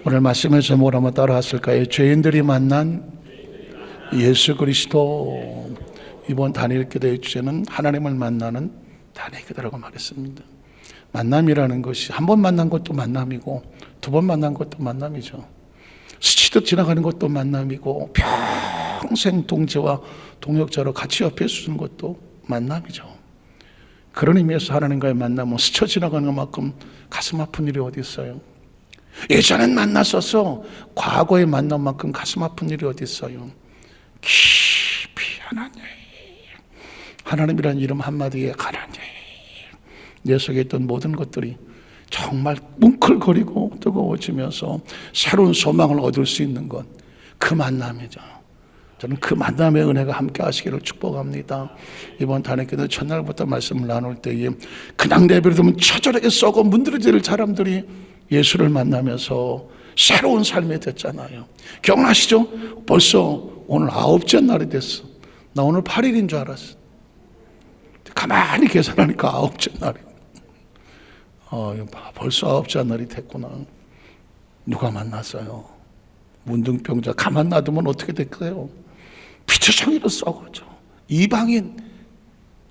오늘 말씀에서 뭐라고 따라왔을까요? 죄인들이 만난 예수 그리스도. 이번 단일 기도의 주제는 하나님을 만나는 단일 기도라고 말했습니다. 만남이라는 것이 한 번 만난 것도 만남이고 두 번 만난 것도 만남이죠. 스치듯 지나가는 것도 만남이고 평생 동지와 동역자로 같이 옆에 서는 것도 만남이죠. 그런 의미에서 하나님과의 만남은 스쳐 지나가는 것만큼 가슴 아픈 일이 어디 있어요? 예전엔 만났어서 과거의 만남만큼 가슴 아픈 일이 어디 있어요? 깊이 하나님이라는 이름 한마디에 하나님, 내 속에 있던 모든 것들이 정말 뭉클거리고 뜨거워지면서 새로운 소망을 얻을 수 있는 것, 그 만남이죠. 저는 그 만남의 은혜가 함께 하시기를 축복합니다. 이번 단회기도 첫날부터 말씀을 나눌 때에 그냥 내버려두면 처절하게 썩어 문드러질 사람들이 예수를 만나면서 새로운 삶이 됐잖아요. 기억나시죠? 벌써 오늘 9째 날이 됐어. 나 오늘 8일인 줄 알았어. 가만히 계산하니까 9째 날이. 벌써 9째 날이 됐구나. 누가 만났어요? 문둥병자. 가만 놔두면 어떻게 될까요? 피투성이로 썩어져. 이방인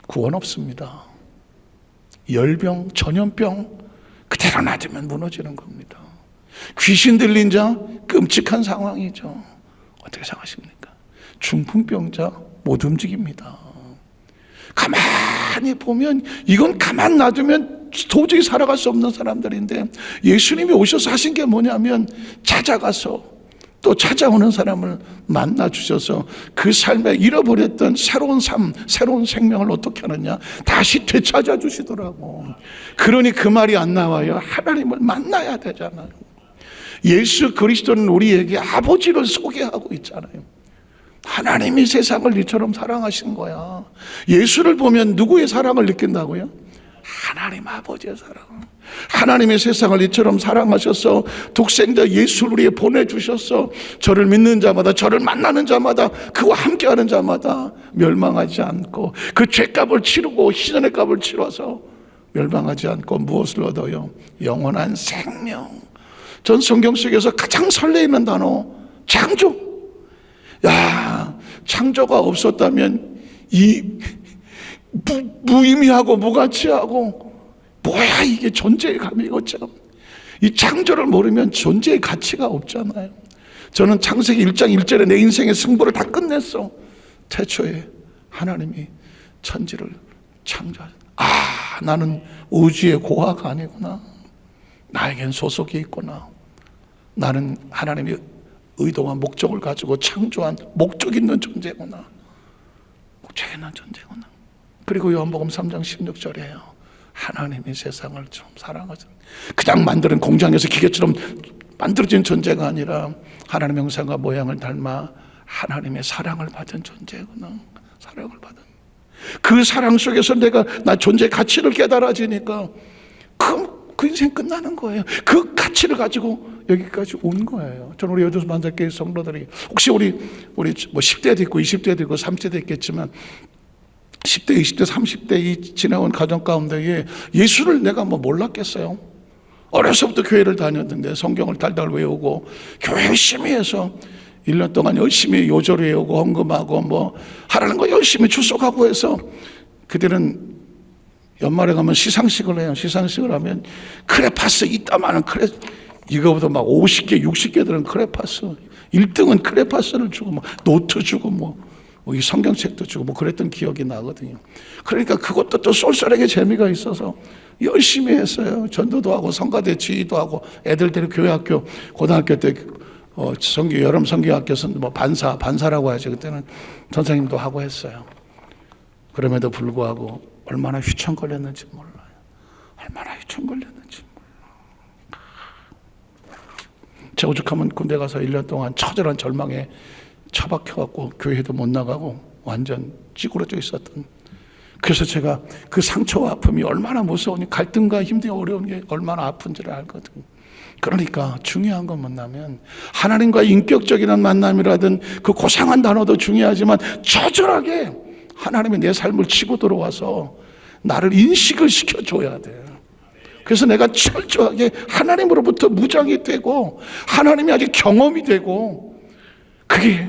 구원 없습니다. 열병, 전염병 그대로 놔두면 무너지는 겁니다. 귀신 들린 자 끔찍한 상황이죠. 어떻게 생각하십니까? 중풍병자 못 움직입니다. 가만히 보면 이건 가만 놔두면 도저히 살아갈 수 없는 사람들인데 예수님이 오셔서 하신 게 뭐냐면 찾아가서 또 찾아오는 사람을 만나 주셔서 그 삶에 잃어버렸던 새로운 삶, 새로운 생명을 어떻게 하느냐 다시 되찾아 주시더라고. 그러니 그 말이 안 나와요. 하나님을 만나야 되잖아요. 예수 그리스도는 우리에게 아버지를 소개하고 있잖아요. 하나님이 세상을 이처럼 사랑하신 거야. 예수를 보면 누구의 사랑을 느낀다고요? 하나님 아버지의 사랑. 하나님의 세상을 이처럼 사랑하셔서 독생자 예수를 우리에 보내주셔서 저를 믿는 자마다, 저를 만나는 자마다, 그와 함께하는 자마다 멸망하지 않고 그 죄값을 치르고 희생의 값을 치러서 멸망하지 않고 무엇을 얻어요? 영원한 생명. 전 성경 속에서 가장 설레이는 단어 창조. 야, 창조가 없었다면 이 무의미하고 무가치하고 뭐야 이게 존재의 감이고 참. 이 창조를 모르면 존재의 가치가 없잖아요. 저는 창세기 1장 1절에 내 인생의 승부를 다 끝냈어. 태초에 하나님이 천지를 창조하셨다. 나는 우주의 고아가 아니구나. 나에겐 소속이 있구나. 나는 하나님이 의도와 목적을 가지고 창조한 목적 있는 존재구나. 목적 있는 존재구나. 그리고 요한복음 3장 16절에요. 하나님이 세상을 좀 사랑하죠. 그냥 만드는 공장에서 기계처럼 만들어진 존재가 아니라 하나님의 형상과 모양을 닮아 하나님의 사랑을 받은 존재구나. 사랑을 받은. 그 사랑 속에서 내가 나 존재의 가치를 깨달아지니까 그 인생 끝나는 거예요. 그 가치를 가지고 여기까지 온 거예요. 저는 우리 여도수 만작교회 성도들이 혹시 우리 뭐 10대도 있고 20대도 있고 30대도 있겠지만 10대, 20대, 30대 이 지나온 가정 가운데에 예수를 내가 뭐 몰랐겠어요? 어려서부터 교회를 다녔는데 성경을 달달 외우고 교회 열심히 해서 1년 동안 열심히 요절 외우고 헌금하고 뭐 하라는 거 열심히 출석하고 해서 그들은 연말에 가면 시상식을 해요. 시상식을 하면 크레파스 이따만한 이거보다 막 50개, 60개들은 크레파스. 1등은 크레파스를 주고 뭐 노트 주고 뭐 이 성경책도 주고 뭐 그랬던 기억이 나거든요. 그러니까 그것도 또 쏠쏠하게 재미가 있어서 열심히 했어요. 전도도 하고 성가대 지휘도 하고 애들들이 교회학교 고등학교 때 여름 성경학교에서 뭐 반사라고 하죠. 그때는 선생님도 하고 했어요. 그럼에도 불구하고 얼마나 휘청거렸는지 몰라요. 얼마나 휘청거렸는지 몰라요. 제 오죽하면 군대 가서 1년 동안 처절한 절망에 처박혀갖고 교회도 못 나가고 완전 찌그러져 있었던. 그래서 제가 그 상처와 아픔이 얼마나 무서우니 갈등과 힘든 어려운 게 얼마나 아픈지를 알거든요. 그러니까 중요한 건 뭐냐면 하나님과 인격적인 만남이라든 그 고상한 단어도 중요하지만 처절하게 하나님이 내 삶을 치고 들어와서 나를 인식을 시켜줘야 돼. 그래서 내가 철저하게 하나님으로부터 무장이 되고 하나님이 아직 경험이 되고, 그게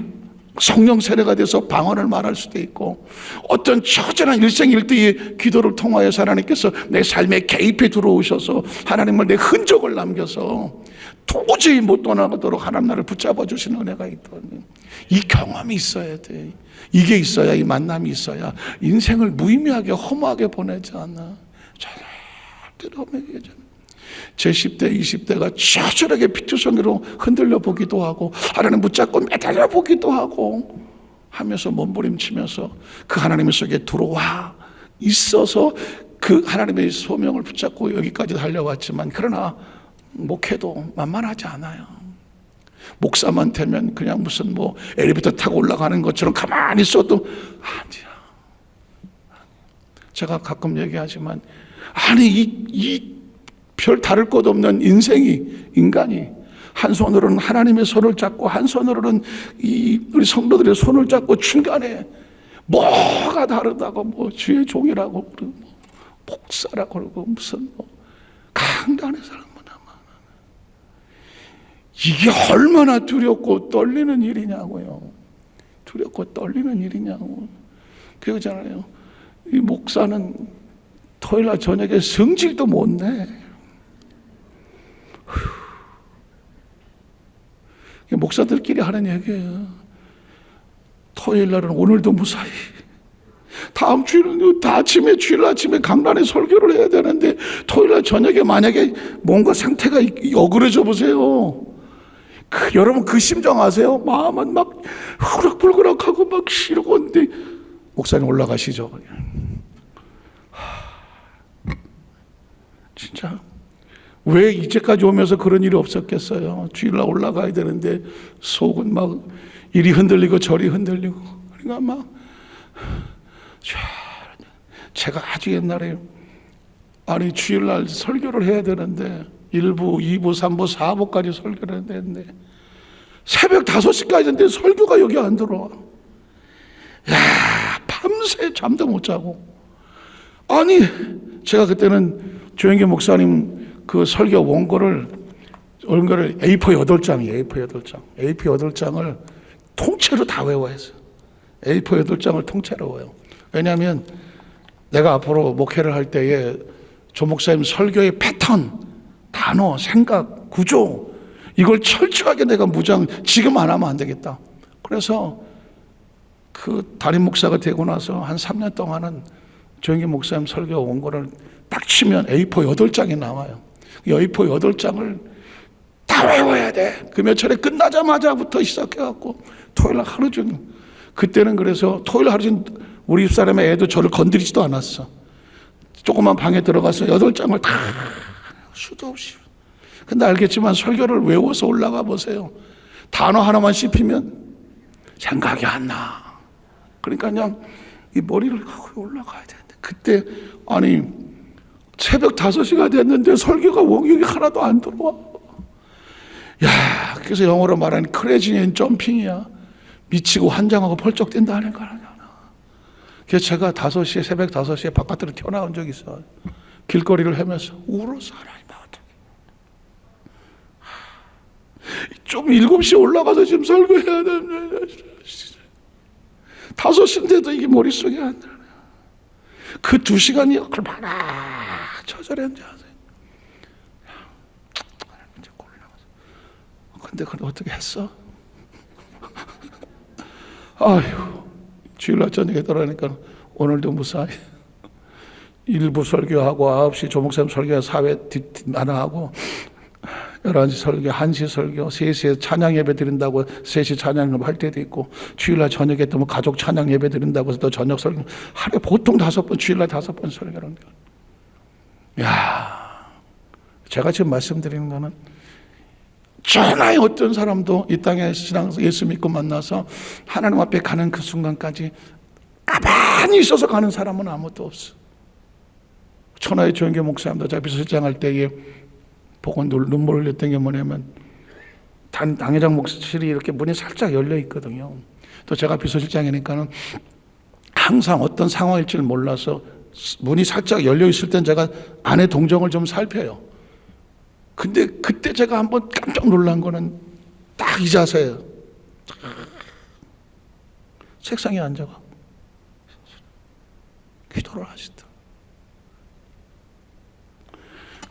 성령 세례가 돼서 방언을 말할 수도 있고, 어떤 처절한 일생일대의 기도를 통하여서 하나님께서 내 삶에 개입해 들어오셔서 하나님을 내 흔적을 남겨서 도저히 못 떠나가도록 하나님 나를 붙잡아 주시는 은혜가 있더니, 이 경험이 있어야 돼. 이게 있어야, 이 만남이 있어야 인생을 무의미하게 허무하게 보내지 않아. 절대로 허무하게 하지 않아. 제 10대, 20대가 처절하게 피투성이로 흔들려 보기도 하고 하나님 붙잡고 매달려 보기도 하고 하면서 몸부림치면서 그 하나님 속에 들어와 있어서 그 하나님의 소명을 붙잡고 여기까지 달려왔지만, 그러나 목회도 만만하지 않아요. 목사만 되면 그냥 무슨 뭐 엘리베이터 타고 올라가는 것처럼 가만히 있어도 아니야. 제가 가끔 얘기하지만, 아니 이 별 다를 것 없는 인간이 한 손으로는 하나님의 손을 잡고 한 손으로는 우리 성도들의 손을 잡고 중간에 뭐가 다르다고 뭐 주의 종이라고 그러고 목사라고 그러고 무슨 뭐 강단의 사람보다 많아. 이게 얼마나 두렵고 떨리는 일이냐고요. 두렵고 떨리는 일이냐고. 그러잖아요. 이 목사는 토요일날 저녁에 성질도 못 내. 목사들끼리 하는 얘기예요. 토요일날은 오늘도 무사히, 다음 주일은 주일 아침에 강단에 설교를 해야 되는데 토요일날 저녁에 만약에 뭔가 상태가 어그러져 보세요. 여러분 그 심정 아세요? 마음은 막 후락불그락하고 막 싫고, 근데 목사님 올라가시죠. 진짜 왜 이제까지 오면서 그런 일이 없었겠어요? 주일날 올라가야 되는데 속은 막 이리 흔들리고 저리 흔들리고. 그러니까 막 제가 아주 옛날에 주일날 설교를 해야 되는데 1부, 2부, 3부, 4부까지 설교를 해야 되는데 새벽 5시까지 했는데 설교가 여기 안 들어와. 밤새 잠도 못 자고. 제가 그때는 조영기 목사님 그 설교 원고를 A4 8장이에요. A4 8장을 통째로 다 외워야 했어요. A4 8장을 통째로 외워요. 왜냐하면 내가 앞으로 목회를 할 때에 조 목사님 설교의 패턴, 단어, 생각, 구조, 이걸 철저하게 내가 지금 안 하면 안 되겠다. 그래서 그 담임 목사가 되고 나서 한 3년 동안은 조영기 목사님 설교 원고를 딱 치면 A4 8장이 나와요. A4 8장을 다 외워야 돼. 그 며칠에 끝나자마자부터 시작해갖고 토요일 하루 종일. 그때는 그래서 토요일 하루 종일 우리 집사람의 애도 저를 건드리지도 않았어. 조그만 방에 들어가서 8장을 다 수도 없이. 근데 알겠지만 설교를 외워서 올라가 보세요. 단어 하나만 씹히면 생각이 안 나. 그러니까 그냥 이 머리를 하고 올라가야 되는데, 그때 새벽 5시가 됐는데 설교가 원격이 하나도 안 들어와. 그래서 영어로 말하는 크레이지 앤 점핑이야. 미치고 환장하고 펄쩍 뛴다는 거야. 그래서 제가 새벽 5시에 바깥으로 튀어나온 적이 있어요. 길거리를 헤매서 울어서 하나님 좀 7시에 올라가서 지금 설교해야 되는데 5시인데도 이게 머릿속에 안 들어요. 그 2시간이 얼마나 처절했는지 아세요? 이제 근데 그걸 어떻게 했어? 주일날 저녁에 들어가니까 오늘도 무사히 1부 설교하고 9시 조목사님 설교 사회 하나 하고 11시 설교, 1시 설교, 3시에 찬양 예배 드린다고 3시 찬양 할 때도 있고, 주일날 저녁에 또 가족 찬양 예배 드린다고 해서 또 저녁 설교, 하루에 보통 5번, 주일날 5번 설교를 합니다. 제가 지금 말씀드리는 거는 전하의 어떤 사람도 이 땅에 예수 믿고 만나서 하나님 앞에 가는 그 순간까지 가만히 있어서 가는 사람은 아무도 없어. 천하의 조영기 목사님도 제가 비서실장할 때에 보고 눈물을 흘렸던 게 뭐냐면, 당회장 목실이 이렇게 문이 살짝 열려 있거든요. 또 제가 비서실장이니까는 항상 어떤 상황일지를 몰라서 문이 살짝 열려 있을 땐 제가 안의 동정을 좀 살펴요. 근데 그때 제가 한번 깜짝 놀란 거는 딱 이 자세예요. 책상에 앉아가 기도를 하시더라고요.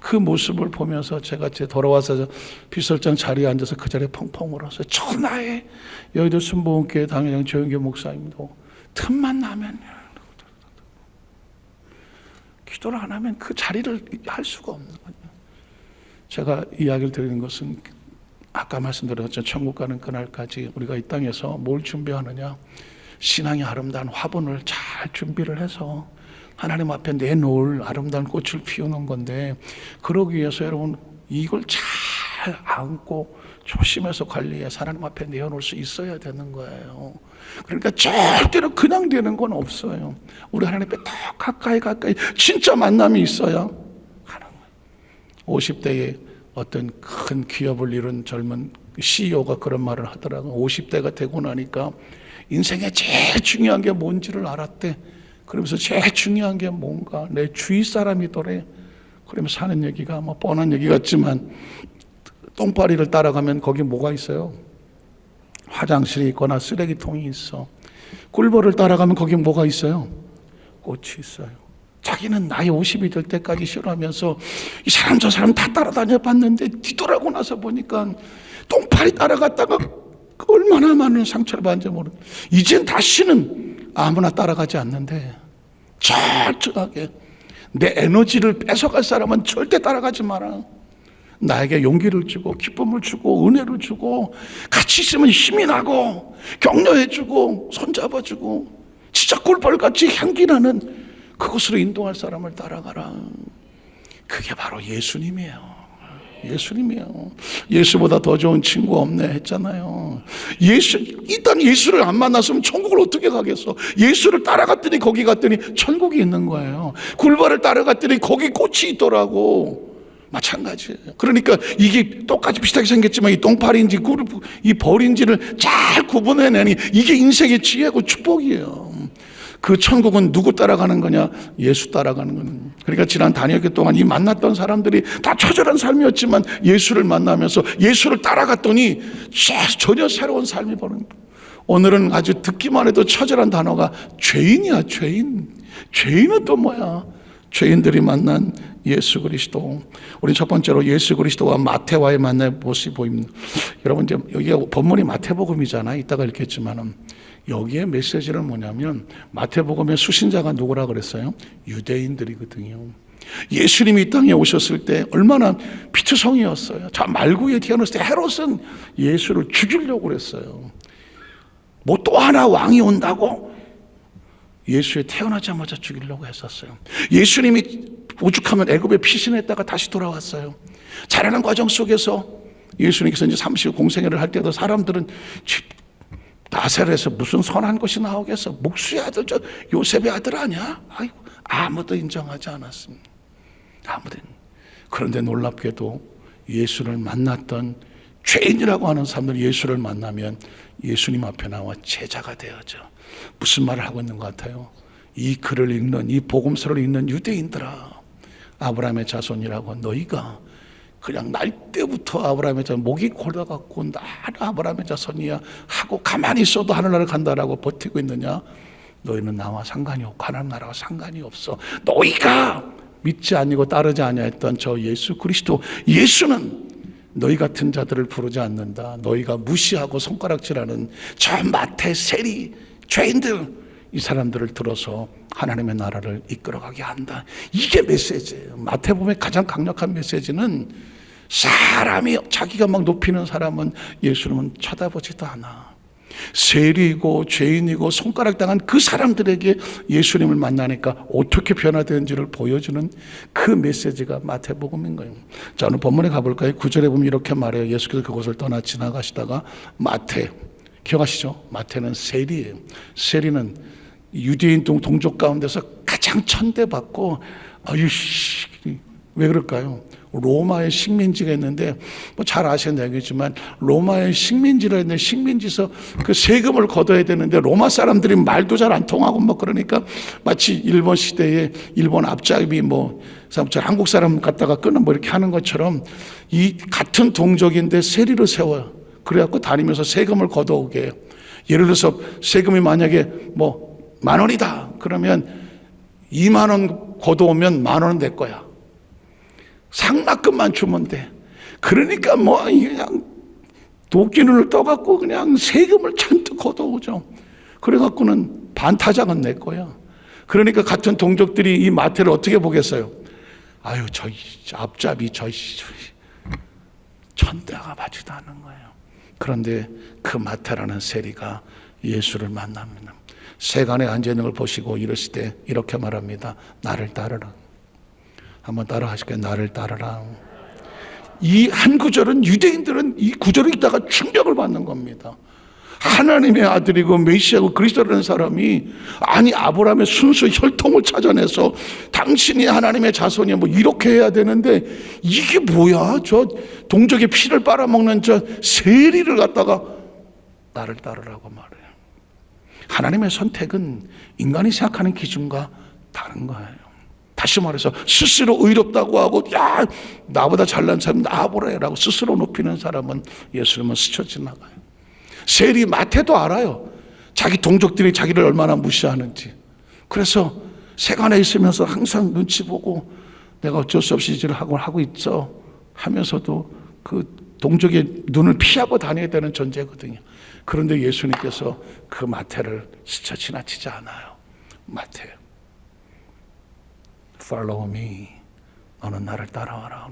그 모습을 보면서 제가 돌아와서 비설장 자리에 앉아서 그 자리에 펑펑 울었어요. 천하에 여의도 순복음교회 당회장 조영교 목사님도 틈만 나면 기도를 안 하면 그 자리를 할 수가 없는 거예요. 제가 이야기를 드리는 것은 아까 말씀드렸죠. 천국 가는 그날까지 우리가 이 땅에서 뭘 준비하느냐, 신앙의 아름다운 화분을 잘 준비를 해서 하나님 앞에 내놓을 아름다운 꽃을 피우는 건데, 그러기 위해서 여러분 이걸 잘 안고 조심해서 관리해서 하나님 앞에 내어놓을 수 있어야 되는 거예요. 그러니까 절대로 그냥 되는 건 없어요. 우리 하나님 앞에 더 가까이 진짜 만남이 있어야 하는 거예요. 50대에 어떤 큰 기업을 이룬 젊은 CEO가 그런 말을 하더라고요. 50대가 되고 나니까 인생에 제일 중요한 게 뭔지를 알았대. 그러면서 제일 중요한 게 뭔가 내 주위 사람이더래. 그러면서 하는 얘기가 뭐 뻔한 얘기 같지만, 똥파리를 따라가면 거기 뭐가 있어요? 화장실이 있거나 쓰레기통이 있어. 꿀벌을 따라가면 거기 뭐가 있어요? 꽃이 있어요. 자기는 나이 50이 될 때까지 싫어하면서 이 사람 저 사람 다 따라다녀 봤는데 뒤돌아보고 나서 보니까 똥파리 따라갔다가 얼마나 많은 상처를 받는지 모르는, 이젠 다시는 아무나 따라가지 않는데 철저하게 내 에너지를 뺏어갈 사람은 절대 따라가지 마라. 나에게 용기를 주고 기쁨을 주고 은혜를 주고 같이 있으면 힘이 나고 격려해 주고 손잡아주고 진짜 꿀벌같이 향기 나는 그곳으로 인도할 사람을 따라가라. 그게 바로 예수님이에요. 예수님이에요. 예수보다 더 좋은 친구 없네 했잖아요. 일단 예수를 안 만났으면 천국을 어떻게 가겠어? 예수를 따라갔더니 거기 갔더니 천국이 있는 거예요. 굴벌을 따라갔더니 거기 꽃이 있더라고. 마찬가지예요. 그러니까 이게 똑같이 비슷하게 생겼지만 이 똥파리인지 이 벌인지를 잘 구분해내니 이게 인생의 지혜고 축복이에요. 그 천국은 누구 따라가는 거냐? 예수 따라가는 거는. 그러니까 지난 단여기 동안 이 만났던 사람들이 다 처절한 삶이었지만 예수를 만나면서 예수를 따라갔더니 전혀 새로운 삶이 벌어진 거예요. 오늘은 아주 듣기만 해도 처절한 단어가 죄인이야. 죄인. 죄인은 또 뭐야? 죄인들이 만난 예수 그리스도. 우리 첫 번째로 예수 그리스도와 마태와의 만남의 모습이 보입니다. 여러분 이제 여기가 본문이 마태복음이잖아요. 이따가 읽겠지만은 여기에 메시지는 뭐냐면 마태복음의 수신자가 누구라 그랬어요? 유대인들이거든요. 예수님이 이 땅에 오셨을 때 얼마나 피투성이었어요. 저 말구에 태어났을 때 헤롯은 예수를 죽이려고 그랬어요. 뭐 또 하나 왕이 온다고 예수에 태어나자마자 죽이려고 했었어요. 예수님이 오죽하면 애굽에 피신했다가 다시 돌아왔어요. 자라는 과정 속에서 예수님께서 이제 30일 공생애를 할 때도 사람들은 나사렛에서 무슨 선한 것이 나오겠어? 목수의 아들, 저 요셉의 아들 아니야? 아이고, 아무도 인정하지 않았습니다. 아무도. 그런데 놀랍게도 예수를 만났던 죄인이라고 하는 사람들이 예수를 만나면 예수님 앞에 나와 제자가 되어져. 무슨 말을 하고 있는 것 같아요? 이 글을 읽는, 이 복음서를 읽는 유대인들아, 아브라함의 자손이라고 너희가 그냥 날 때부터 아브라함의 자손, 목이 골아갖고 나는 아브라함의 자손이야 하고 가만히 있어도 하늘나라를 간다라고 버티고 있느냐? 너희는 나와 상관이 없고 하나님 나라와 상관이 없어. 너희가 믿지 아니고 따르지 아니했던 저 예수 그리스도, 예수는 너희 같은 자들을 부르지 않는다. 너희가 무시하고 손가락질하는 저 마태, 세리, 죄인들, 이 사람들을 들어서 하나님의 나라를 이끌어가게 한다. 이게 메시지예요. 마태복음의 가장 강력한 메시지는 사람이 자기가 막 높이는 사람은 예수님은 쳐다보지도 않아. 세리이고 죄인이고 손가락 당한 그 사람들에게 예수님을 만나니까 어떻게 변화되는지를 보여주는 그 메시지가 마태복음인 거예요. 자, 오늘 본문에 가볼까요? 9절에 보면 이렇게 말해요. 예수께서 그곳을 떠나 지나가시다가 마태, 기억하시죠? 마태는 세리예요. 세리는 유대인 동족 가운데서 가장 천대받고 왜 그럴까요? 로마의 식민지가 있는데 뭐 잘 아시는 얘기지만 로마의 식민지라 했는데 식민지에서 그 세금을 걷어야 되는데 로마 사람들이 말도 잘 안 통하고 뭐 그러니까 마치 일본 시대에 일본 앞잡이 뭐 한국 사람 갖다가 끊어 뭐 이렇게 하는 것처럼 이 같은 동족인데 세리를 세워요. 그래갖고 다니면서 세금을 걷어오게 해요. 예를 들어서 세금이 만약에 뭐 10,000원이다 그러면 20,000원 걷어오면 10,000원은 내 거야. 상납금만 주면 돼. 그러니까 뭐 그냥 도끼눈을 떠갖고 그냥 세금을 잔뜩 걷어오죠. 그래갖고는 반타작은 내 거야. 그러니까 같은 동족들이 이 마태를 어떻게 보겠어요? 아유 저 앞잡이 저 천대가 봐주도 않는 거예요. 그런데 그 마태라는 세리가 예수를 만납니다. 세간에 앉아있는 걸 보시고 이러시되 이렇게 말합니다. 나를 따르라. 한번 따라 하실까요? 나를 따르라. 이 한 구절은 유대인들은 이 구절을 읽다가 충격을 받는 겁니다. 하나님의 아들이고 메시아고 그리스도라는 사람이 아니 아브라함의 순수 혈통을 찾아내서 당신이 하나님의 자손이야 뭐 이렇게 해야 되는데 이게 뭐야? 저 동족의 피를 빨아먹는 저 세리를 갖다가 나를 따르라고 말해요. 하나님의 선택은 인간이 생각하는 기준과 다른 거예요. 다시 말해서 스스로 의롭다고 하고 야 나보다 잘난 사람 나보라라고 스스로 높이는 사람은 예수님은 스쳐 지나가요. 세리 마태도 알아요. 자기 동족들이 자기를 얼마나 무시하는지. 그래서 세간에 있으면서 항상 눈치 보고 내가 어쩔 수 없이 일을 하고 있어 하면서도 그 동족의 눈을 피하고 다녀야 되는 존재거든요. 그런데 예수님께서 그 마태를 스쳐 지나치지 않아요. 마태 Follow me. 너는 나를 따라와라.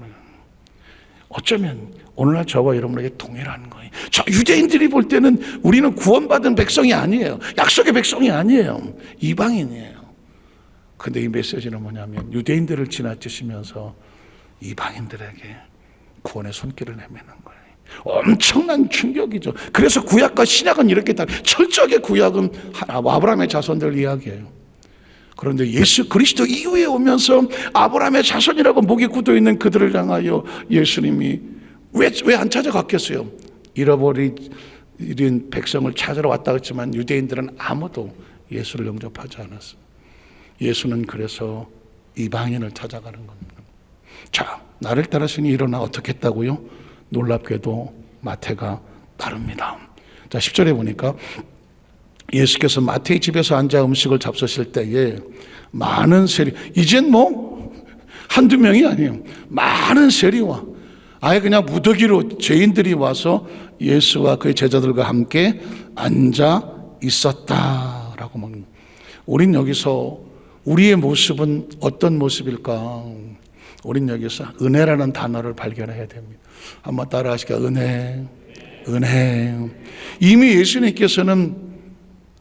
어쩌면 오늘날 저와 여러분에게 동일한 거예요. 저 유대인들이 볼 때는 우리는 구원받은 백성이 아니에요. 약속의 백성이 아니에요. 이방인이에요. 근데 이 메시지는 뭐냐면 유대인들을 지나치시면서 이방인들에게 구원의 손길을 내미는 거예요. 엄청난 충격이죠. 그래서 구약과 신약은 이렇게 다 철저하게 구약은 아브라함의 자손들 이야기예요. 그런데 예수 그리스도 이후에 오면서 아브라함의 자손이라고 목에 굳어 있는 그들을 향하여 예수님이 왜 안 찾아갔겠어요? 잃어버린 백성을 찾으러 왔다 했지만 유대인들은 아무도 예수를 영접하지 않았어요. 예수는 그래서 이방인을 찾아가는 겁니다. 자, 나를 따르시니 일어나 어떻게 했다고요? 놀랍게도 마태가 따릅니다. 자, 10절에 보니까 예수께서 마태의 집에서 앉아 음식을 잡수실 때에 많은 세리, 이젠 뭐 한두 명이 아니에요. 많은 세리와 아예 그냥 무더기로 죄인들이 와서 예수와 그의 제자들과 함께 앉아 있었다라고 말합니다. 우린 여기서 우리의 모습은 어떤 모습일까? 우린 여기서 은혜라는 단어를 발견해야 됩니다. 한번 따라 하실까요? 은혜, 은혜. 이미 예수님께서는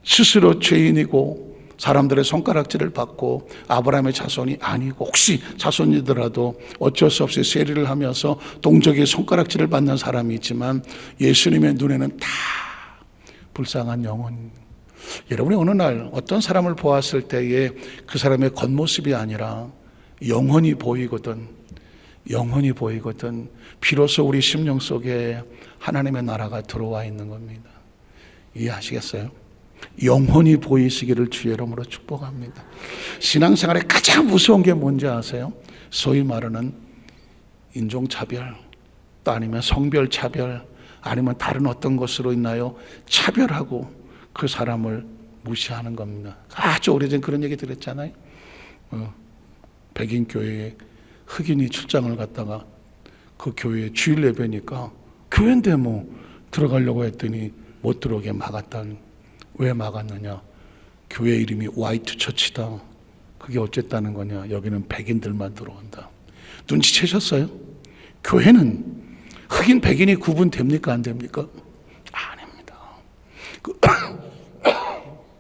스스로 죄인이고 사람들의 손가락질을 받고 아브라함의 자손이 아니고 혹시 자손이더라도 어쩔 수 없이 세리를 하면서 동족의 손가락질을 받는 사람이 있지만 예수님의 눈에는 다 불쌍한 영혼. 여러분이 어느 날 어떤 사람을 보았을 때에 그 사람의 겉모습이 아니라 영혼이 보이거든. 영혼이 보이거든. 비로소 우리 심령 속에 하나님의 나라가 들어와 있는 겁니다. 이해하시겠어요? 영혼이 보이시기를 주의 이름으로 축복합니다. 신앙생활에 가장 무서운 게 뭔지 아세요? 소위 말하는 인종차별, 또 아니면 성별차별, 아니면 다른 어떤 것으로 있나요? 차별하고 그 사람을 무시하는 겁니다. 아주 오래전 그런 얘기 들었잖아요. 백인 교회에 흑인이 출장을 갔다가 그 교회에 주일 예배니까 교회인데 뭐 들어가려고 했더니 못 들어오게 막았다는. 왜 막았느냐? 교회 이름이 화이트 처치다. 그게 어쨌다는 거냐? 여기는 백인들만 들어온다. 눈치채셨어요? 교회는 흑인 백인이 구분됩니까? 안 됩니까? 아닙니다.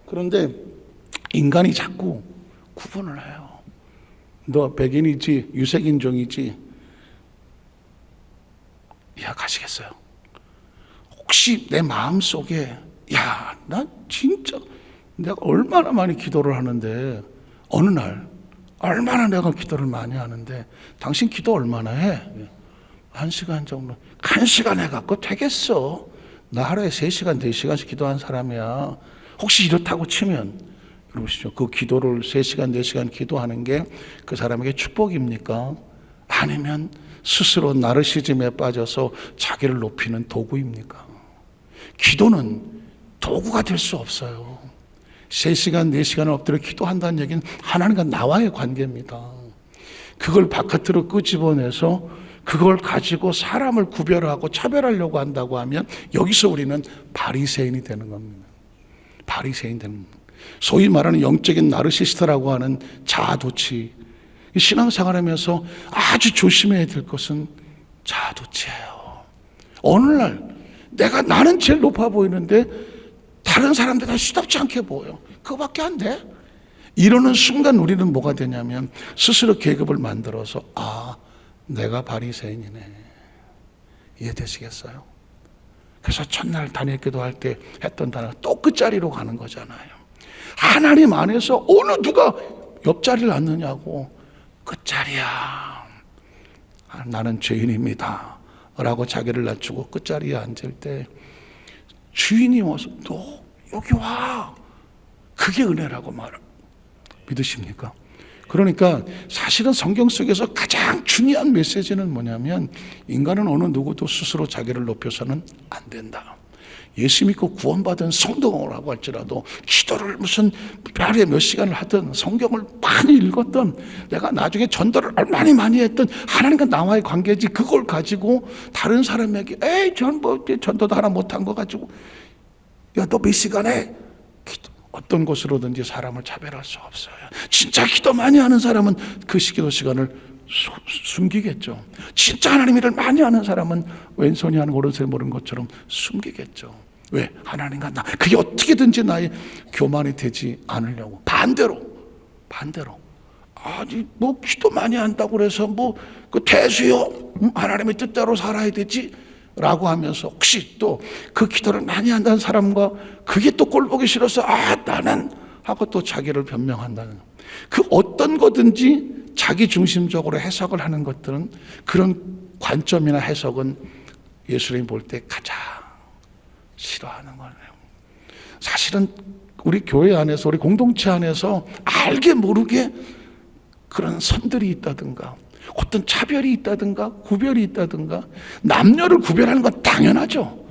그런데 인간이 자꾸 구분을 해요. 너 백인이지 유색인종이지 이해가시겠어요? 혹시 내 마음속에 야, 나 진짜 내가 얼마나 많이 기도를 하는데 어느 날 얼마나 내가 기도를 많이 하는데 당신 기도 얼마나 해? 1시간 정도. 1시간 해갖고 되겠어? 나 하루에 3시간, 4시간씩 기도한 사람이야. 혹시 이렇다고 치면 여러분이죠, 그 기도를 3시간, 4시간 기도하는 게 그 사람에게 축복입니까? 아니면 스스로 나르시즘에 빠져서 자기를 높이는 도구입니까? 기도는 도구가 될 수 없어요. 3시간, 4시간을 엎드려 기도한다는 얘기는 하나님과 나와의 관계입니다. 그걸 바깥으로 끄집어내서 그걸 가지고 사람을 구별하고 차별하려고 한다고 하면 여기서 우리는 바리새인이 되는 겁니다. 바리새인 되는 겁니다. 소위 말하는 영적인 나르시스트라고 하는 자아도취. 신앙생활하면서 아주 조심해야 될 것은 자아도취예요. 어느 날 나는 제일 높아 보이는데 다른 사람들 다 시답지 않게 보여. 그거밖에 안 돼? 이러는 순간 우리는 뭐가 되냐면 스스로 계급을 만들어서 내가 바리새인이네. 이해되시겠어요? 그래서 첫날 단일 기도할 때 했던 단어가 또 끝자리로 가는 거잖아요. 하나님 안에서 어느 누가 옆자리를 앉느냐고. 끝자리야. 나는 죄인입니다 라고 자기를 낮추고 끝자리에 앉을 때 주인이 와서 너 여기 와. 그게 은혜라고 믿으십니까? 그러니까 사실은 성경 속에서 가장 중요한 메시지는 뭐냐면 인간은 어느 누구도 스스로 자기를 높여서는 안 된다. 예수 믿고 구원받은 성도라고 할지라도 기도를 무슨 하루에 몇 시간을 하든 성경을 많이 읽었던 내가 나중에 전도를 얼마나 많이 했던 하나님과 나와의 관계지 그걸 가지고 다른 사람에게 전도도 하나 못한 거 가지고 야 너 몇 시간 해? 어떤 것으로든지 사람을 차별할 수 없어요. 진짜 기도 많이 하는 사람은 그 기도 시간을 숨기겠죠. 진짜 하나님 일을 많이 하는 사람은 왼손이 하는 오른손이 모르는 것처럼 숨기겠죠. 왜? 하나님과 나 그게 어떻게든지 나의 교만이 되지 않으려고. 반대로 아니 뭐 기도 많이 한다고 그래서 뭐 그 대수요 하나님의 뜻대로 살아야 되지 라고 하면서 혹시 또 그 기도를 많이 한다는 사람과 그게 또 꼴 보기 싫어서 나는 하고 또 자기를 변명한다는 그 어떤 거든지 자기 중심적으로 해석을 하는 것들은 그런 관점이나 해석은 예수님이 볼 때 가장 싫어하는 거예요. 사실은 우리 교회 안에서 우리 공동체 안에서 알게 모르게 그런 선들이 있다든가 어떤 차별이 있다든가 구별이 있다든가 남녀를 구별하는 건 당연하죠.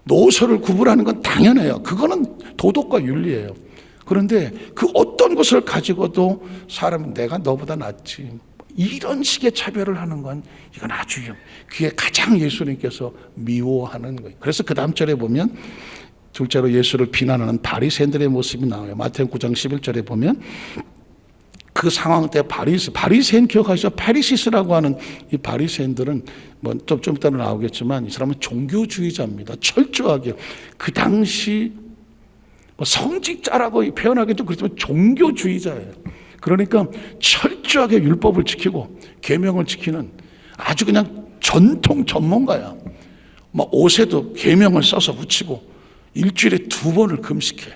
노소를 구분하는 건 당연해요. 그거는 도덕과 윤리예요. 그런데 그 어떤 것을 가지고도 사람은 내가 너보다 낫지 이런 식의 차별을 하는 건 이건 아주 그게 가장 예수님께서 미워하는 거예요. 그래서 그 다음 절에 보면 둘째로 예수를 비난하는 바리새인들의 모습이 나와요. 마태복음 9장 11절에 보면 그 상황 때 바리새인 기억하시죠? 파리시스라고 하는 이 바리새인들은 뭐 좀 이따 나오겠지만 이 사람은 종교주의자입니다. 철저하게 그 당시 뭐 성직자라고 표현하기 좀 그렇지만 종교주의자예요. 그러니까 철저하게 율법을 지키고 계명을 지키는 아주 그냥 전통 전문가야. 뭐 옷에도 계명을 써서 붙이고 일주일에 2번을 금식해.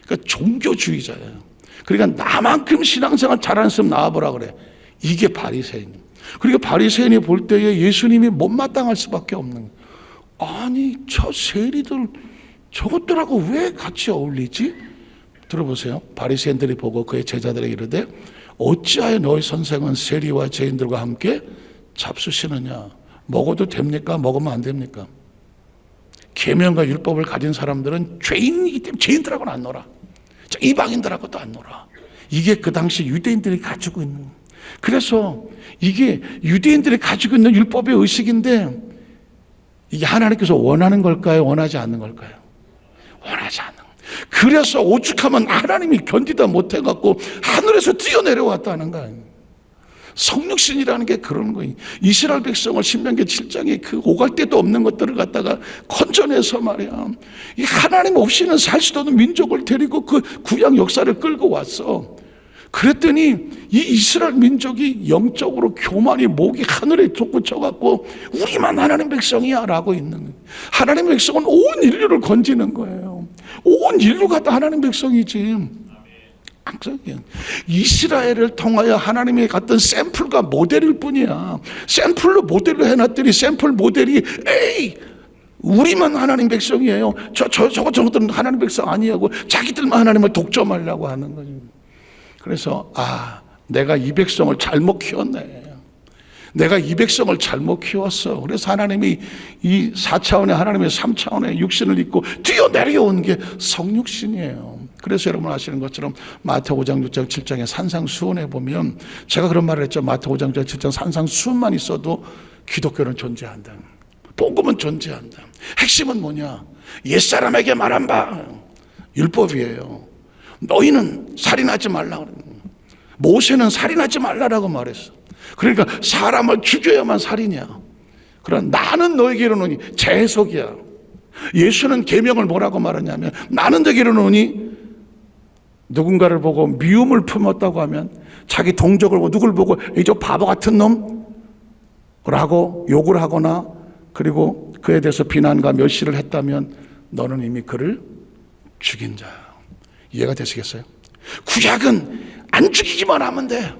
그러니까 종교주의자예요. 그러니까 나만큼 신앙생활 잘하는 사람 나와보라 그래. 이게 바리새인. 그러니까 바리새인이 볼 때에 예수님이 못마땅할 수밖에 없는 거예요. 아니 저 세리들 저것들하고 왜 같이 어울리지? 들어보세요. 바리새인들이 보고 그의 제자들에게 이르되 어찌하여 너희 선생은 세리와 죄인들과 함께 잡수시느냐? 먹어도 됩니까? 먹으면 안 됩니까? 계명과 율법을 가진 사람들은 죄인이기 때문에 죄인들하고는 안 놀아. 이방인들하고도 안 놀아. 이게 그 당시 유대인들이 가지고 있는. 그래서 이게 유대인들이 가지고 있는 율법의 의식인데 이게 하나님께서 원하는 걸까요? 원하지 않는 걸까요? 원하지 않는. 그래서 오죽하면 하나님이 견디다 못해갖고 하늘에서 뛰어내려왔다는 거예요. 성육신이라는 게 그런 거예요. 이스라엘 백성을 신명기 7장에 그 오갈 데도 없는 것들을 갖다가 건져내서 말이야. 이 하나님 없이는 살 수도 없는 민족을 데리고 그 구약 역사를 끌고 왔어. 그랬더니 이 이스라엘 민족이 영적으로 교만이 목이 하늘에 솟구쳐갖고 우리만 하나님 백성이야 라고 있는 거예요. 하나님 백성은 온 인류를 건지는 거예요. 온 인류가 다 하나님 백성이지. 이스라엘을 통하여 하나님이 갖던 샘플과 모델일 뿐이야. 샘플로 모델로 해놨더니 샘플 모델이 에이 우리만 하나님 백성이에요. 저것들은 하나님 백성 아니하고 자기들만 하나님을 독점하려고 하는 거지. 그래서 내가 이 백성을 잘못 키웠네. 내가 이 백성을 잘못 키웠어. 그래서 하나님이 이 4차원의 하나님의 3차원의 육신을 입고 뛰어내려온 게 성육신이에요. 그래서 여러분 아시는 것처럼 마태복음 5장 6장 7장의 산상수훈에 보면 제가 그런 말을 했죠. 마태복음 5장 7장 산상수훈만 있어도 기독교는 존재한다. 복음은 존재한다. 핵심은 뭐냐? 옛사람에게 말한 바 율법이에요. 너희는 살인하지 말라. 모세는 살인하지 말라라고 말했어. 그러니까 사람을 죽여야만 살이냐? 그러나 나는 너에게 이르노니 재해석이야. 예수는 계명을 뭐라고 말하냐면 나는 너에게 이르노니 누군가를 보고 미움을 품었다고 하면 자기 동족을 보고 누굴 보고 이 저 바보 같은 놈라고 욕을 하거나 그리고 그에 대해서 비난과 멸시를 했다면 너는 이미 그를 죽인 자야. 이해가 되시겠어요? 구약은 안 죽이기만 하면 돼.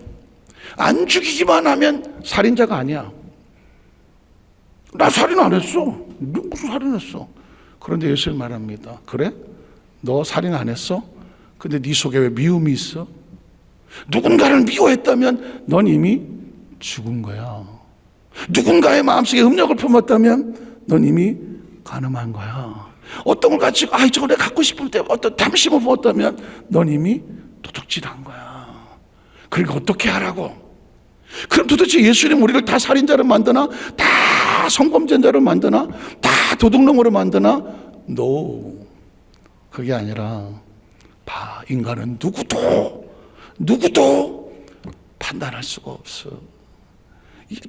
안 죽이기만 하면 살인자가 아니야. 나 살인 안 했어. 무슨 살인했어? 그런데 예수님 말합니다. 그래? 너 살인 안 했어? 근데 네 속에 왜 미움이 있어? 누군가를 미워했다면 넌 이미 죽은 거야. 누군가의 마음속에 음력을 품었다면 넌 이미 간음한 거야. 어떤 걸 가지고 저거 내가 갖고 싶을 때 어떤 탐심을 품었다면 넌 이미 도둑질한 거야. 그러니까 어떻게 하라고? 그럼 도대체 예수님 우리를 다 살인자로 만드나? 다 성범죄자로 만드나? 다 도둑놈으로 만드나? No. 그게 아니라 인간은 누구도 판단할 수가 없어.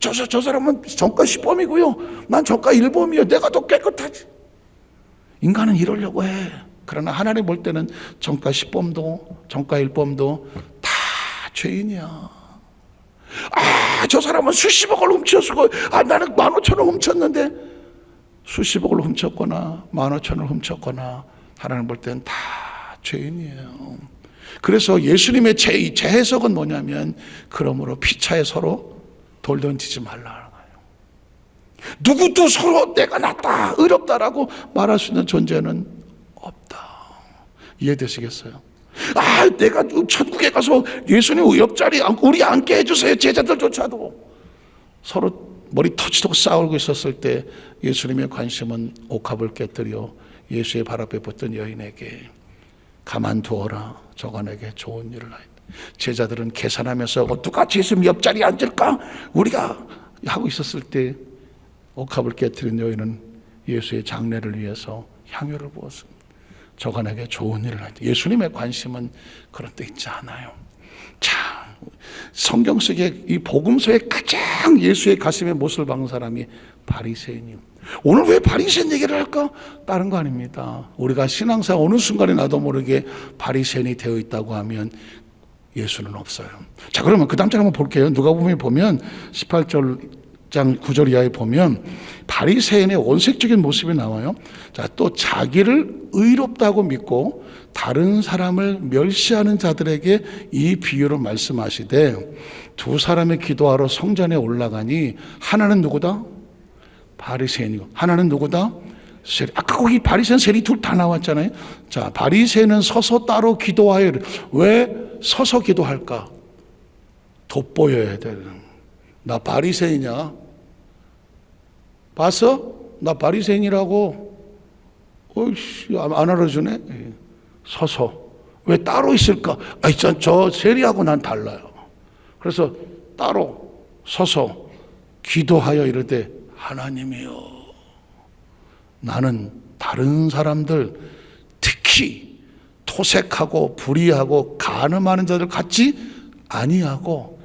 저 사람은 정가 10범이고요. 난 정가 1범이에요. 내가 더 깨끗하지. 인간은 이러려고 해. 그러나 하나님 볼 때는 정가 10범도 정가 1범도 다 죄인이야. 저 사람은 수십억을 훔쳤고 나는 15,000원 훔쳤는데 수십억을 훔쳤거나 15,000원을 훔쳤거나 하나님 볼 때는 다 죄인이에요. 그래서 예수님의 재해석은 뭐냐면 그러므로 피차에 서로 돌 던지지 말라. 누구도 서로 내가 낫다, 의롭다라고 말할 수 있는 존재는 없다. 이해되시겠어요? 내가 천국에 가서 예수님 옆자리 우리 앉게 해주세요. 제자들조차도 서로 머리 터치고 싸우고 있었을 때 예수님의 관심은 옥합을 깨뜨려 예수의 발 앞에 붙던 여인에게 가만두어라. 저간에게 좋은 일을 하였다. 제자들은 계산하면서 누가 예수님 옆자리에 앉을까? 우리가 하고 있었을 때 옥합을 깨뜨린 여인은 예수의 장례를 위해서 향유를 부었습니다. 저간에게 좋은 일을 하였다. 예수님의 관심은 그런 데 있지 않아요. 자, 성경 속에 이 복음서에 가장 예수의 가슴에 못을 박은 사람이 바리새인이요. 오늘 왜 바리새인 얘기를 할까? 다른 거 아닙니다. 우리가 신앙사 어느 순간에 나도 모르게 바리새인이 되어 있다고 하면 예수는 없어요. 자, 그러면 그 다음 장 한번 볼게요. 누가복음에 보면 18장 9절 이하에 보면 바리새인의 원색적인 모습이 나와요. 자, 또 자기를 의롭다고 믿고 다른 사람을 멸시하는 자들에게 이 비유를 말씀하시되 두 사람이 기도하러 성전에 올라가니 하나는 누구다? 바리새인이고 하나는 누구다? 세리. 아까 거기 바리새인 세리 둘 다 나왔잖아요. 자, 바리새인은 서서 따로 기도하여. 왜 서서 기도할까? 돋보여야 돼. 나 바리새인이야. 봤어? 나 바리새인이라고. 어이씨, 안 알아주네. 서서. 왜 따로 있을까? 저 세리하고 난 달라요. 그래서 따로 서서 기도하여 이르되 하나님이여, 나는 다른 사람들, 특히 토색하고 불의하고 간음하는 자들 같지 아니하고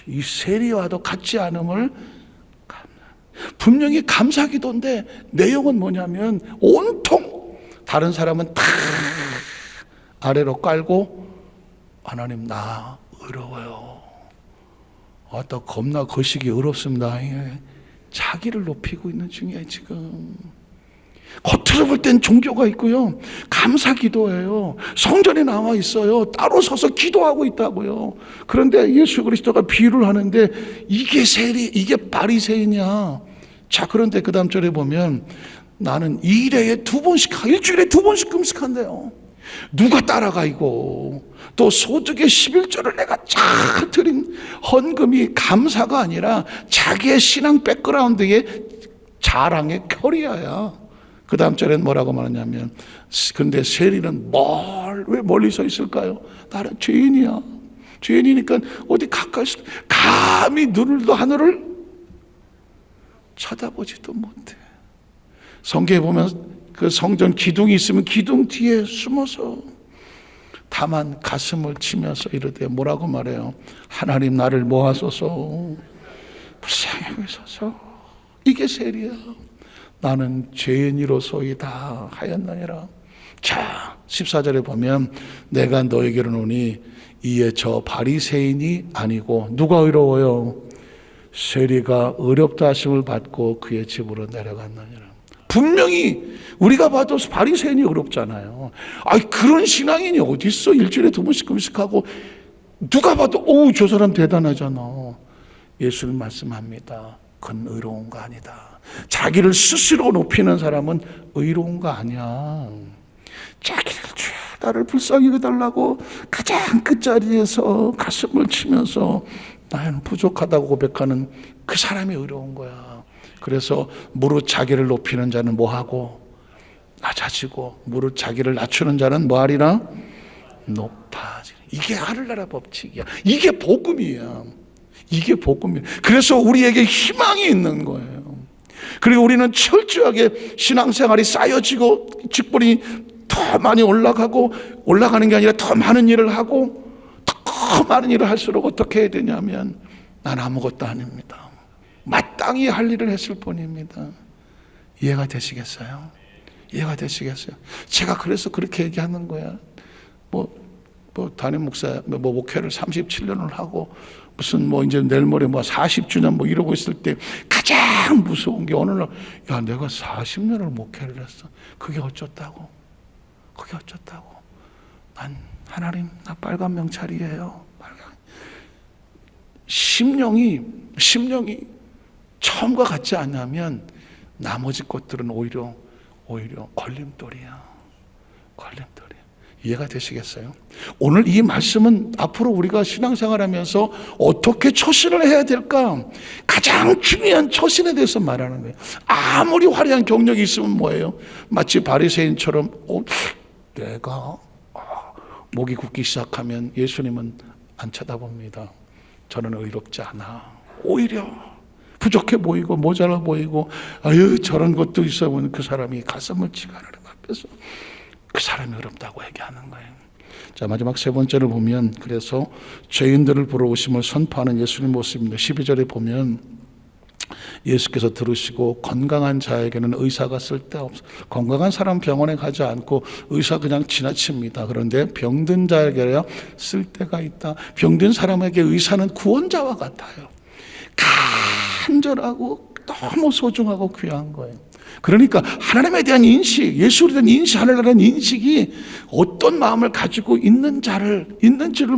이 세리와도 같지 않음을 분명히 감사기도인데 내용은 뭐냐면 온통 다른 사람은 다 아래로 깔고 하나님 나 의로워요. 또 겁나 거시기 의롭습니다. 자기를 높이고 있는 중이에요 지금. 겉으로 볼 땐 종교가 있고요, 감사 기도예요. 성전에 나와 있어요. 따로 서서 기도하고 있다고요. 그런데 예수 그리스도가 비유를 하는데 이게 세리, 이게 바리새인이야. 자, 그런데 그 다음 절에 보면 나는 일주일에 2번씩 금식한대요. 누가 따라가이고, 또 소득의 11조를 내가 쫙 드린 헌금이 감사가 아니라 자기의 신앙 백그라운드의 자랑의 커리어야. 그 다음 절엔 뭐라고 말하냐면, 근데 세리는 왜 멀리서 있을까요? 나는 죄인이야. 죄인이니까 어디 가까이서 감히 눈을도 하늘을 쳐다보지도 못해. 성경에 보면 그 성전 기둥이 있으면 기둥 뒤에 숨어서 다만 가슴을 치면서 이르되 뭐라고 말해요? 하나님 나를 모아소서, 불쌍히 여기소서. 이게 세리야. 나는 죄인이로소이다 하였느니라. 자, 14절에 보면 내가 너에게로 오니 이에 저 바리새인이 아니고 누가 의로워요? 세리가 의롭다 하심을 받고 그의 집으로 내려갔느니라. 분명히 우리가 봐도 바리새인이 의롭잖아요. 그런 신앙인이 어디 있어? 일주일에 2번씩 금식하고 누가 봐도 저 사람 대단하잖아. 예수님 말씀합니다. 그건 의로운 거 아니다. 자기를 스스로 높이는 사람은 의로운 거 아니야. 자기를 나를 불쌍히 여겨달라고 가장 끝자리에서 가슴을 치면서 나는 부족하다고 고백하는 그 사람이 의로운 거야. 그래서 무릇 자기를 높이는 자는 뭐하고? 낮아지고, 무릇 자기를 낮추는 자는 뭐하리라? 높아지리. 이게 하늘나라 법칙이야. 이게 복음이야. 이게 복음이야. 그래서 우리에게 희망이 있는 거예요. 그리고 우리는 철저하게 신앙생활이 쌓여지고 직분이 더 많이 올라가는 게 아니라 더 많은 일을 하고, 더 많은 일을 할수록 어떻게 해야 되냐면, 난 아무것도 아닙니다. 마땅히 할 일을 했을 뿐입니다. 이해가 되시겠어요? 이해가 되시겠어요? 제가 그래서 그렇게 얘기하는 거야. 담임 목사 목회를 37년을 하고 무슨 이제 내일 모레 40주년 이러고 있을 때 가장 무서운 게 어느 날, 야, 내가 40년을 목회를 했어. 그게 어쩌다고? 난 하나님, 나 빨간 명찰이에요. 심령이 처음과 같지 않으면 나머지 것들은 오히려 걸림돌이야. 이해가 되시겠어요? 오늘 이 말씀은 앞으로 우리가 신앙생활하면서 어떻게 처신을 해야 될까? 가장 중요한 처신에 대해서 말하는 거예요. 아무리 화려한 경력이 있으면 뭐예요? 마치 바리새인처럼 내가 목이 굳기 시작하면 예수님은 안 쳐다봅니다. 저는 의롭지 않아. 오히려 부족해 보이고 모자라 보이고 저런 것도 있어 보면 그 사람이 가슴을 치고 하나님 앞에서 그 사람이 어렵다고 얘기하는 거예요. 자, 마지막 세 번째를 보면, 그래서 죄인들을 부러우심을 선포하는 예수님 모습입니다. 12절에 보면 예수께서 들으시고 건강한 자에게는 의사가 쓸데없어. 건강한 사람 병원에 가지 않고 의사 그냥 지나칩니다. 그런데 병든 자에게야 쓸데가 있다. 병든 사람에게 의사는 구원자와 같아요. 간절하고 너무 소중하고 귀한 거예요. 그러니까 하나님에 대한 인식, 예수에 대한 인식, 하나님에 대한 인식이 어떤 마음을 가지고 있는지를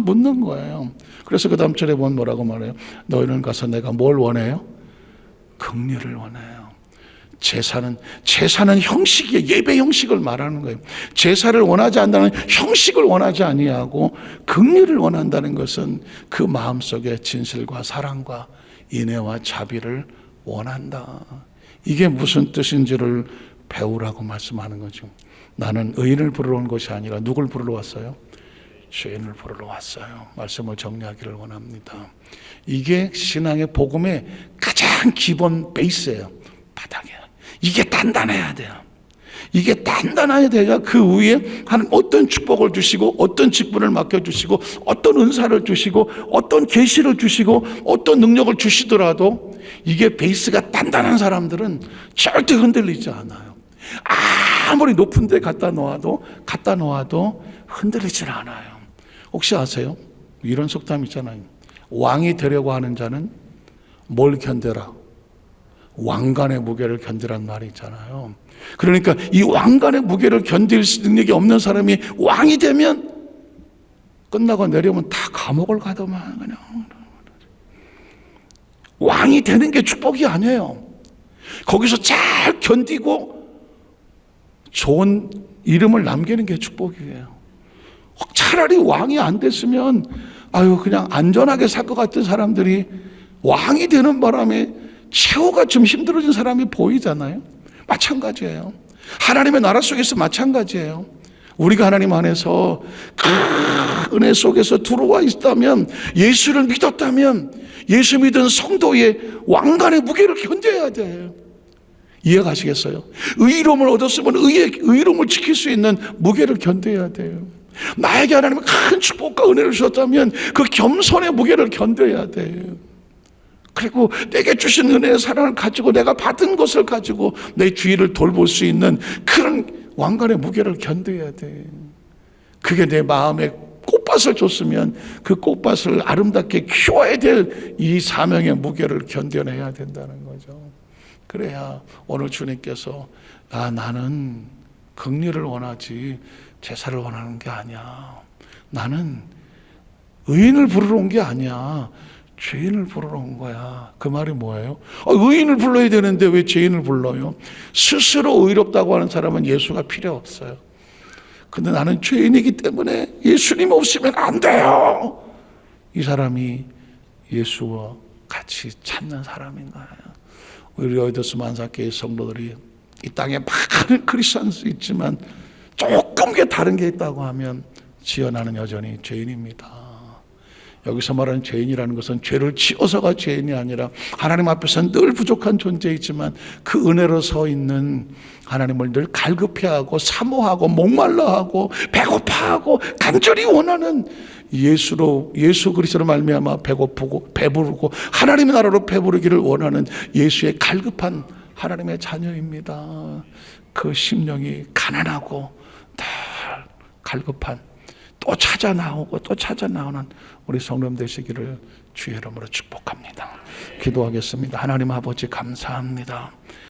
묻는 거예요. 그래서 그 다음 절에 보면 뭐라고 말해요? 너희는 가서 내가 뭘 원해요? 긍휼을 원해요. 제사는 형식이에요. 예배 형식을 말하는 거예요. 제사를 원하지 않는다는 형식을 원하지 아니하고 긍휼을 원한다는 것은 그 마음속에 진실과 사랑과 인애와 자비를 원한다. 이게 무슨 뜻인지를 배우라고 말씀하는 거죠. 나는 의인을 부르러 온 것이 아니라 누굴 부르러 왔어요? 죄인을 부르러 왔어요. 말씀을 정리하기를 원합니다. 이게 신앙의 복음의 가장 기본 베이스예요. 바닥이에요. 이게 단단해야 돼요. 이게 단단해야 돼야 그 위에 하나님 어떤 축복을 주시고 어떤 직분을 맡겨주시고 어떤 은사를 주시고 어떤 계시를 주시고 어떤 능력을 주시더라도 이게 베이스가 단단한 사람들은 절대 흔들리지 않아요. 아무리 높은 데 갖다 놓아도 흔들리질 않아요. 혹시 아세요? 이런 속담 있잖아요. 왕이 되려고 하는 자는 뭘 견뎌라? 왕관의 무게를 견디란 말이 있잖아요. 그러니까 이 왕관의 무게를 견딜 능력이 없는 사람이 왕이 되면 끝나고 내려오면 다 감옥을 가더만. 그냥 왕이 되는 게 축복이 아니에요. 거기서 잘 견디고 좋은 이름을 남기는 게 축복이에요. 차라리 왕이 안 됐으면 그냥 안전하게 살 것 같은 사람들이 왕이 되는 바람에 최후가 좀 힘들어진 사람이 보이잖아요. 마찬가지예요. 하나님의 나라 속에서 마찬가지예요. 우리가 하나님 안에서 그 은혜 속에서 들어와 있다면, 예수를 믿었다면 예수 믿은 성도의 왕관의 무게를 견뎌야 돼요. 이해가시겠어요? 의로움을 얻었으면 의로움을 지킬 수 있는 무게를 견뎌야 돼요. 나에게 하나님은 큰 축복과 은혜를 주셨다면 그 겸손의 무게를 견뎌야 돼요. 그리고 내게 주신 은혜의 사랑을 가지고, 내가 받은 것을 가지고 내 주위를 돌볼 수 있는 그런 왕관의 무게를 견뎌야 돼. 그게 내 마음에 꽃밭을 줬으면 그 꽃밭을 아름답게 키워야 될 이 사명의 무게를 견뎌내야 된다는 거죠. 그래야 오늘 주님께서 나는 긍휼을 원하지 제사를 원하는 게 아니야. 나는 의인을 부르러 온 게 아니야. 죄인을 부르러 온 거야. 그 말이 뭐예요? 의인을 불러야 되는데 왜 죄인을 불러요? 스스로 의롭다고 하는 사람은 예수가 필요 없어요. 근데 나는 죄인이기 때문에 예수님 없으면 안 돼요. 이 사람이 예수와 같이 찾는 사람인 거예요. 우리 여의도스 만사교회 성도들이 이 땅에 많은 크리스천수 있지만 조금 게 다른 게 있다고 하면 지어나는 여전히 죄인입니다. 여기서 말하는 죄인이라는 것은 죄를 지어서가 죄인이 아니라 하나님 앞에서는 늘 부족한 존재이지만 그 은혜로 서 있는 하나님을 늘 갈급해하고 사모하고 목말라하고 배고파하고 간절히 원하는 예수 그리스도로 말미암아 배고프고 배부르고 하나님의 나라로 배부르기를 원하는 예수의 갈급한 하나님의 자녀입니다. 그 심령이 가난하고 늘 갈급한, 또 찾아 나오고 또 찾아 나오는 우리 성도님 되시기를 주의 이름으로 축복합니다. 기도하겠습니다. 하나님 아버지 감사합니다.